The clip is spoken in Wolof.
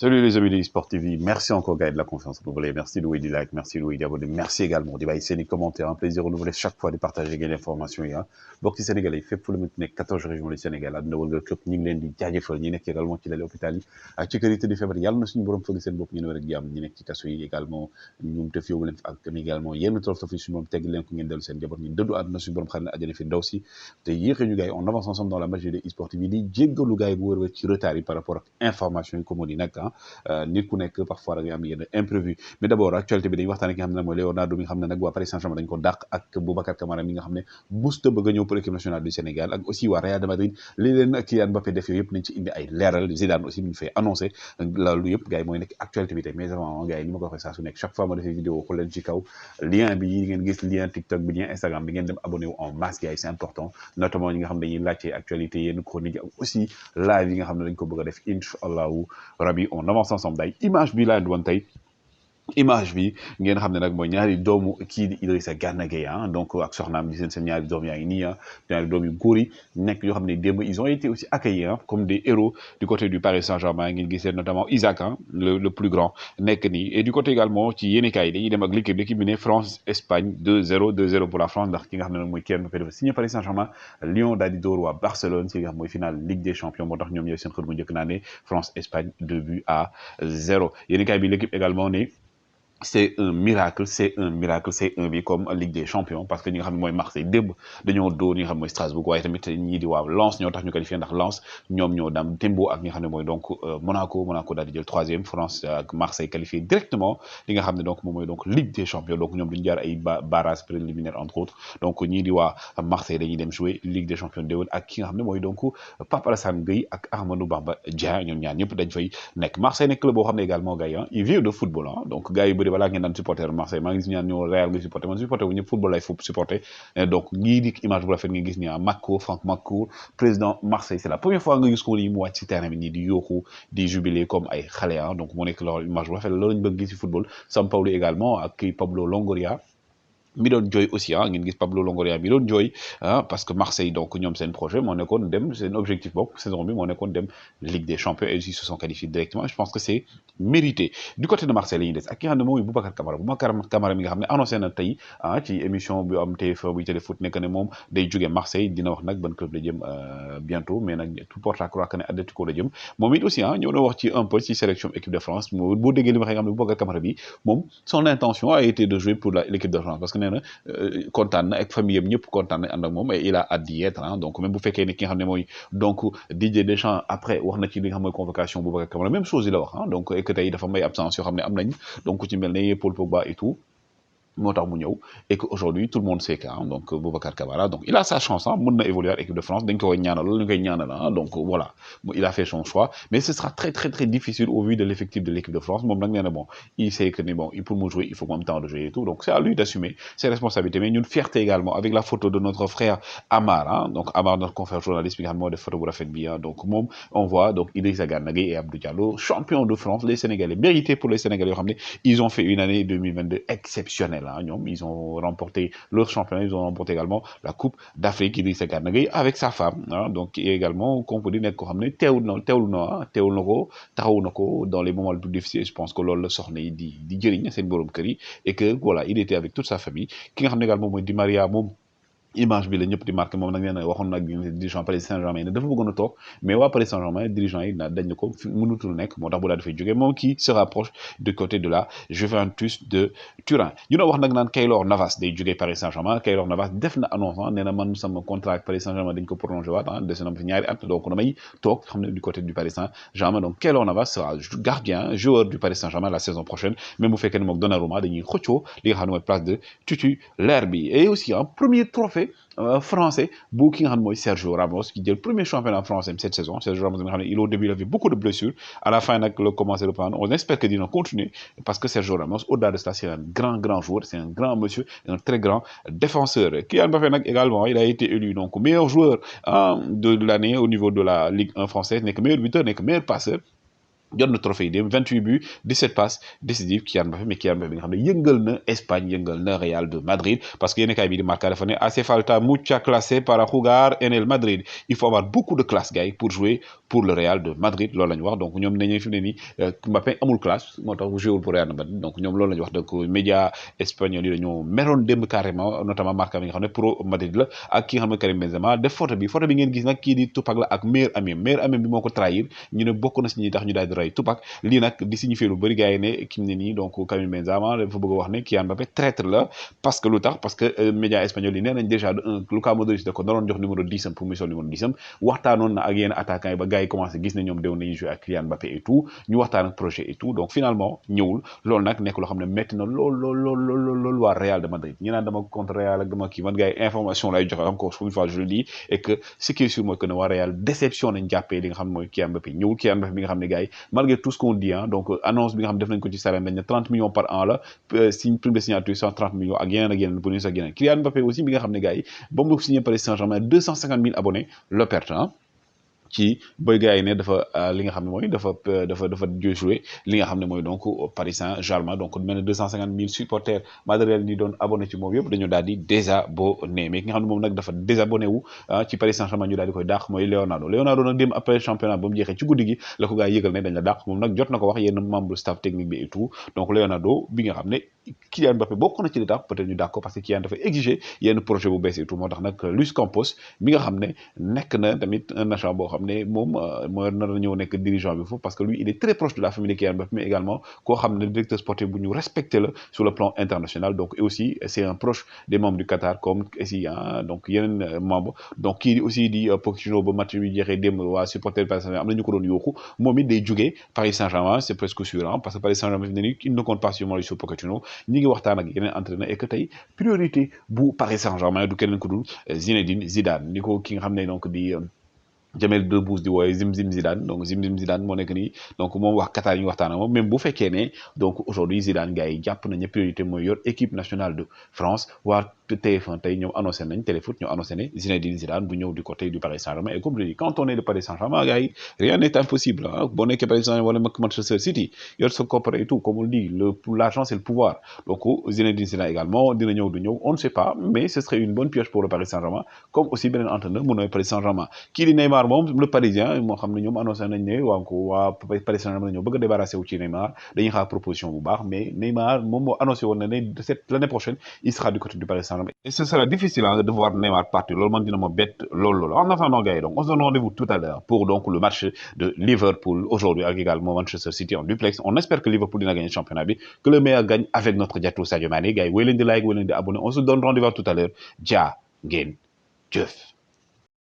Salut les amis de eSport TV, merci encore Gaël de la confiance renouvelée, merci de louer du like, merci de louer d'abonner, merci également de baisser les commentaires, un plaisir renouvelé chaque fois de partager des informations yi bokk ci Sénégal yi fépp fu la mënti nekk 14 régions du Sénégal àdduna wërngal këpp ñu ngi leen di jaajëfal ñi nekk également ci lali hôpital yi ak ci kër yi tëdd feebar yàlla na suñu borom fëgg seen bopp ñu ne wér ak jàmm ñi nekk ci kaso yi également ñum te fi yóbbu leen fa ak également yenn tolof tolof yi suñu borom tegg leen ko ngeen dellu seen jabar ñu dëddu àdduna suñu borom xam ne àjjana fi daw si te yéexee ñu gars yi on avance ensemble dans la magie de eSport TV di jéggalu gars yi bu wër ci retard yi par rapport ak information yi comme on dit nag nit ku nekk parfois da ngay am yenn imprévu mais d'abord actualité bi dañuy waxtaane ki nga xam ne mooy Leonardo mi nga xam ne nag waa Paris Saint-Germain dañ ko dàq ak Boubacar Kamara mi nga xam ne musta bëgg a ñëw pour équipe nationale du Sénégal ak aussi waa Real de Madrid li leen Kylian Mbappé def yooyu yëpp nañ ci indi ay leeral Zidane aussi mi ñu fay annoncé loolu yëpp gars yi mooy nekk actualité bi tey mais avant gars yi ni ma ko waxee saa su nekk chaque fois ma defee vidéo xool leen ci kaw lien bi yi ngeen gis lien TikTok bi lien Instagram bi ngeen dem abonné wu en masse gars yi c'est important notamment ñi nga xam ne dañuy laajte actualité yenn chronique ak aussi live yi nga xam ne dañ ko bëgg a def incha allahu rabi on avance ensemble day image bi laa doon tey image bi ngeen xam ne nag mooy ñaari doomu kii di Idrissa Gana Gueye donc ak soxnaam di seen ñaari doom yaa ngi nii ñaari doom yu góor yi nekk yoo xam ne démb ils ont été aussi accueillis comme des héros du côté du Paris Saint-Germain ngeen gisee notamment Isaac le plus grand nekk nii et du côté également ci yéenekaay yi dañuy dem ak l'équipe bi ne France Espagne 2-0 2-0 pour la France ndax ki nga xam ne nag mooy Kylian Mbappé dafa signé Paris Saint-Germain Lyon daal di dóor waa Barcelone ci nga xam mooy final Ligue des Champions moo tax ñoom ñooy seen xët mu njëkk naa ne France Espagne 2-0 yéenekaay bi l'équipe également ne c'est un miracle c'est un bi comme Ligue des Champions parce que ñi nga xam ne mooy Marseille démb dañoo dóor ñi nga xam mooy Strasbourg waaye tamit ñii di waaw Lens ñoo tax ñu qualifié ndax Lens ñoom ñoo dam Tembo ak ñi nga xam ne mooy donc Monaco daal di jël troisième France ak Marseille qualifié directement li nga xam ne donc moom mooy donc Ligue des Champions donc ñoom duñu jaar ay barrages préliminaires entre autres donc ñii di waa Marseille dañuy dem jouer Ligue des Champions déwén ak ki nga xam ne mooy donc Pape Alassane Gueye ak Ahmadou Bamba Dieng ñoom ñaar ñëpp dañ fay nekk Marseille nekk club boo xam ne également gars yi ils vivent de football donc gars yi bëri voilà ngeen daan supporter Marseille maa ngi gis ñaan ñoo Real nga supporter man supporter wu ñëpp football lay supporter donc ñii di image bu rafet nga gis ni Franck Macour président Marseille c'est la première fois nga gis ko nii mu wàcc ci terrain bi nii di yooxu di jubilé comme ay xale donc mu nekk loolu image bu rafet loolu lañu bëgg gis ci football Sampaoli également ak kii Pablo Longoria mi doon jooy aussi ngeen gis Pablo Longoria mi doon jooy parce que Marseille donc ñoom seen projet moo nekkoon dem seen objectif bokk saison bi moo nekkoon dem Ligue des Champions et ils se sont qualifiés directement je pense que c'est mérité du côté de Marseille la ñuy des ak ki nga xam ne mooy Boubacar Kamara mi nga xam ne annoncé na tey ci émission bi am TF1 bu Téléfoot nekk ne moom day jóge Marseille dina wax nag ban club la jëm bientôt mais nag tout porte à croire que ne Atlético la jëm moom it aussi ñëw na wax ci un peu ci sélection équipe de France boo déggee li ma xam ne Boubacar Kamara bi moom son intention a été de jouer pour l'équipe de France parce que nee na kontaan na ak famille am ñëpp kontaan na ànd ak moom et il a hâte d'y être donc même bu fekkee ne ki nga xam ne mooy donc Didier Deschamps après wax na ci li nga xam mooy convocation Boubacar Kamara même chose yi la wax donc et que tey dafa may absence yoo xam ne am nañ donc ku ci mel ne Paul Pogba et tout moo tax mu ñëw et que aujourd'hui tout le monde sait que donc Boubacar Kamara donc il a sa chance mën na évoluer à l'équipe de France dañ ko koy ñaanal ñu koy ñaanal donc voilà il a fait son choix mais ce sera très très très difficile au vu de l'effectif de l'équipe de France moom nag nee na bon il sait que ni bon pour mu jouer il faut mu am temps de jouer et tout donc c'est à lui d'assumer ses responsabilités mais ñun fierté également avec la photo de notre frère Amar donc Amar notre confrère journaliste bi nga xam moo def photo bu rafet bi donc moom on voit donc Idrissa Gana Gueye et Abdou Diallo champion de France les Sénégalais mérité pour les Sénégalais yoo xam ne ils ont fait une année 2022 exceptionnelle ils ont remporté leur championnat, ils ont remporté également la Coupe d'Afrique Idrissa Gana Gueye avec sa femme donc et également comme peut dire nekk ko xam ne teewul na ko taxawu na ko dans les moments les plus difficiles je pense que loolu la soxna yi di jëriñ seen borom kër yi et que voilà il était avec toute sa famille ki nga xam ne également mooy Di Maria moom image bi la ñëpp di marqué moom nag nee na waxoon nag dirigeant Paris Saint-Germain ne dafa bëggoon a toog mais waa Paris Saint-Germain dirigeant yi dañ na ko mënutul nekk moo tax bu daal dafay jógee moom qui se rapproche du côté de la Juventus de Turin ñu doon wax nag naan Keylor Navas day jógee Paris Saint-Germain Keylor Navas def na annonce nee na man sama contrat ak Paris Saint-Germain dañ ko prolongé waat des na fi ñaari at donc damay toog xam ne du côté du Paris Saint-Germain donc Keylor Navas sera gardien joueur du Paris Saint-Germain la saison prochaine même bu fekkee ne moom Donnarumma dañuy xëccoo li nga xam ne mooy place de titulaire bi et aussi un premier trophée français bu ki nga xam ne mooy Sergio Ramos qui jël premier championnat français cette saison Sergio Ramos nga xam ne il au début il avait beaucoup de blessures à la fin nag la commencé le prendre on espère que dina continuer parce que Sergio Ramos au-delà de cela c'est un grand joueur c'est un grand monsieur un très grand défenseur Kylian Mbappé nag également il a été élu donc meilleur joueur de l'année au niveau de la Ligue 1 française nekk meilleur buteur nekk meilleur passeur jot na trophée yi dem 28 buts 17 passes décisives Kylian Mbappé mais Kylian Mbappé bi nga xam ne yëngal na Espagne yëngal na Real de Madrid parce que yéen kaay bi di Marca dafa ne hace falta mucha clase para jugar en el Madrid il faut avoir beaucoup de classe gars yi pour jouer pour le Real de Madrid loolu la ñu wax donc ñoom nañu fi mu ne nii Mbappé amul classe moo tax joué pour Real de Madrid donc ñoom loolu la ñu wax donc média espagnol yi dañoo meroon démb carrément notamment Marca bi nga xam ne pro Madrid la ak ki nga xam ne Karim Benzema def photo bi ngeen gis nag kii di Tupac la ak meilleur ami bi moo ko trahir ñu ne bokk na si ñi tax ñu daal di rey Tupac lii nag di signifier lu bëri gars yi ne ki mu ne nii donc Karim Benzema dafa bëgg a wax ne Kylian Mbappé traître la parce que lu tax parce que média espagnol yi nee nañ déjà de un Luka Modric da ko naroon jox numéro 10 am pour muy sol numéro 10 am waxtaanoon na ak yenn attaquants yi ba gars yi commencé gis ne ñoom déw nañu jouer ak Kylian Mbappé et tout ñu waxtaan ak projet et tout donc finalement ñëwul loolu nag nekk loo xam ne métti na lool waa Real de Madrid ñi naan dama contre Real ak dama kii man gars yi information lay joxe encore une fois je le dis et que ce qui est sûr mooy que ne waa Real déception nañ jàppee li nga xam ne mooy Kylian Mbappé ñëwul Kylian Mbappé bi nga xam ne gars yi malgré tout ce qu'on dit hein donc annonce bi nga xam def nañ ko ci salaire dañ ne 30 millions par an la signe prime de signature 130 millions ak yeneen bonus ak yeneen Kylian Mbappé aussi bi nga xam ne gars yi ba mu signé Paris Saint-Germain 250 000 abonnés le perte ci boy gars yi ne dafa li nga xam ne mooy dafa joué li nga xam ne mooy donc Paris Saint-Germain donc mel ne 250 000 supporters Madrid ñi doon abonné ci moom yëpp dañu daal di désabonné mais ki nga xam ne moom nag dafa désabonné wu ci Paris Saint-Germain ñu daal di koy dàq mooy Leonardo nag dem après championnat ba mu jeexee ci guddi gi la ko gars yi yëgal ne dañ la dàq moom nag jot na ko wax yenn membre staff technique bi et tout donc Leonardo bi nga xam ne Kylian Mbappé bokk na ci li tax peut-être ñu dàq ko parce que Kylian dafa exiger yenn projet bu bees et tout moo tax nag Luis Campos bi nga xam ne nekk na tamit un agent boo xam ne moom mooy nar a ñëw nekk dirigeant bi foofu parce que lui il est très proche de la famille de Kylian Mbappé mais également koo xam ne directeur sportif bu ñu respecté la sur le plan international donc et aussi c'est un proche des membres du Qatar comme aussi donc yeneen membre donc kii aussi di Pochettino ba match bi jeexee démb waa supporter Paris Saint-Germain am na ñu ko doon yooxu moom it day jógee Paris Saint-Germain c'est presque sûr parce que Paris Saint-Germain fi ne nii il ne compte pas sur Mauricio Pochettino ñi ngi waxtaan ak yeneen entraîneur et que tey priorité bu Paris Saint-Germain du keneen ku dul Zinedine Zidane ni ko ki nga xam ne donc di Jamel Debbouze di wooye Zimzim Zidane donc Zimzim Zidane moo nekk nii donc moom wax Qatar yi ñu waxtaan ak moom même bu fekkee ne donc aujourd'hui Zidane gars yi jàpp nañu priorité mooy yor équipe nationale de France waa TF1 tey ñoom annoncé nañ Téléfoot ñoo annoncé ne Zinedine Zidane bu ñëw du côté du Paris Saint-Germain et comme je dis quand on est de Paris Saint-Germain gars yi rien n'est impossible boo nekkee Paris Saint-Germain wala Manchester City yor sa koppar et tout comme on dit l'argent c'est le pouvoir donc Zinedine Zidane également dina ñëw du ñëw on ne sait pas mais ce serait une bonne pioche pour le Paris Saint-Germain comme aussi beneen entraîneur mu nooy Paris Saint-Germain kii di Neymar moom le Parisien moo xam ne ñoom annoncé nañ ne waa Paris Saint-Germain ñoo bëgg a débarrasser wu ci Neymar dañuy xaar proposition bu baax mais Neymar moom moo annoncé woon na ne l'année prochaine il sera du côté du Paris Saint-Germain et ce sera difficile de voir Neymar partir loolu man dina ma bett loolu en attendant gars yi donc on se donne rendez-vous tout à l'heure pour donc le match de Liverpool aujourd'hui ak également Manchester City en duplex on espère que Liverpool dina gagner championnat bi que le meilleur gagne avec notre Diatou Sadio Mané gars yi wéy leen di like wéy leen di abonné on se donne rendez-vous tout à l'heure jaa ngeen jëf